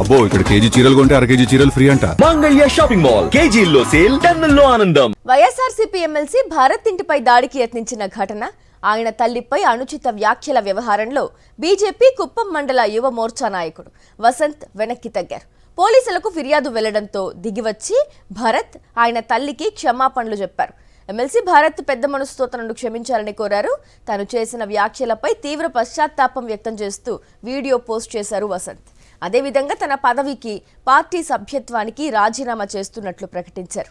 అబ్బో ఇక్కడ కేజీ చీరలు కొంటే అర కేజీ చీరలు ఫ్రీ అంట. మంగళ్య షాపింగ్ మాల్ కేజీల్లో సేల్, టన్నుల్లో ఆనందం. వైఎస్ఆర్సీపీ ఎమ్మెల్సీ భరత్ ఇంటిపై దాడికి యత్నించిన ఘటన, ఆయన తల్లిపై అనుచిత వ్యాఖ్యల వ్యవహారంలో బీజేపీ కుప్పం మండల యువ మోర్చా నాయకుడు వసంత్ వెనక్కి తగ్గారు. పోలీసులకు ఫిర్యాదు వెళ్లడంతో దిగివచ్చి భరత్ ఆయన తల్లికి క్షమాపణలు చెప్పారు. ఎమ్మెల్సీ భారత్ పెద్ద మనసుతో తనను క్షమించాలని కోరారు. తాను చేసిన వ్యాఖ్యలపై తీవ్ర పశ్చాత్తాపం వ్యక్తం చేస్తూ వీడియో పోస్ట్ చేశారు వసంత్. అదేవిధంగా తన పదవికి, పార్టీ సభ్యత్వానికి రాజీనామా చేస్తున్నట్లు ప్రకటించారు.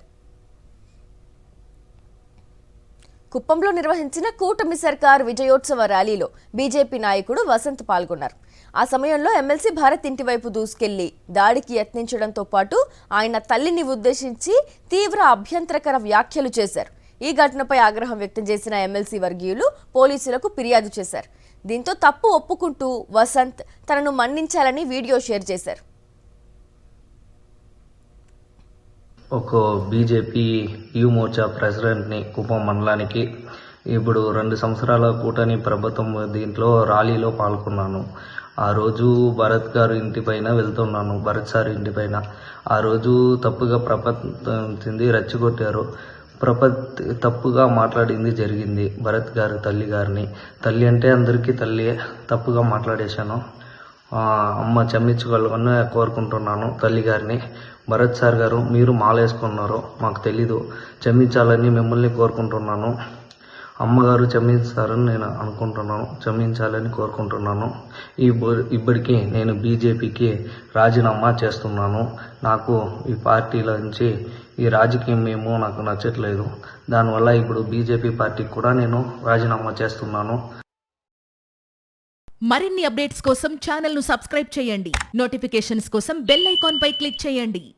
కుప్పంలో నిర్వహించిన కూటమి సర్కార్ విజయోత్సవ ర్యాలీలో బీజేపీ నాయకుడు వసంత్ పాల్గొన్నారు. ఆ సమయంలో ఎమ్మెల్సీ భారత్ ఇంటి వైపు దూసుకెళ్లి దాడికి యత్నించడంతో పాటు ఆయన తల్లిని ఉద్దేశించి తీవ్ర అభ్యంతరకర వ్యాఖ్యలు చేశారు. ఈ ఘటనపై ఆగ్రహం వ్యక్తం చేసిన ఎమ్మెల్సీ వర్గీయులు పోలీసులకు ఫిర్యాదు చేశారు. దీంతో తప్పు ఒప్పుకుంటూ వసంత్ తనను మన్నించాలని వీడియో షేర్ చేశారు. ఒక బీజేపీ యువ మోర్చా ప్రెసిడెంట్ని కుప్పం మండలానికి ఇప్పుడు 2 సంవత్సరాల కూటమి ప్రభుత్వం దీంట్లో ర్యాలీలో పాల్గొన్నాను. ఆ రోజు భరత్ గారు ఇంటిపైన వెళ్తున్నాను, భరత్ సార్ ఇంటిపైన. ఆ రోజు తప్పుగా ప్రపంచింది, రెచ్చగొట్టారు. తప్పుగా మాట్లాడింది జరిగింది భరత్ గారు తల్లి అంటే అందరికీ తల్లి. తప్పుగా మాట్లాడేశాను. అమ్మ క్షమించగలగని కోరుకుంటున్నాను తల్లి గారిని. భరత్ సార్ గారు, మీరు మాలేసుకున్నారు, మాకు తెలీదు, క్షమించాలని మిమ్మల్ని కోరుకుంటున్నాను. అమ్మగారు క్షమిస్తారని నేను అనుకుంటున్నాను, క్షమించాలని కోరుకుంటున్నాను. ఇప్పటికీ నేను బీజేపీకి రాజీనామా చేస్తున్నాను. నాకు ఈ పార్టీల నుంచి ఈ రాజకీయం నాకు నచ్చట్లేదు. దానివల్ల ఇప్పుడు బీజేపీ పార్టీకి కూడా నేను రాజీనామా చేస్తున్నాను. మరిన్ని అప్డేట్స్ కోసం ఛానల్ను సబ్స్క్రైబ్ చేయండి. నోటిఫికేషన్స్ కోసం బెల్ ఐకాన్ పై క్లిక్ చేయండి.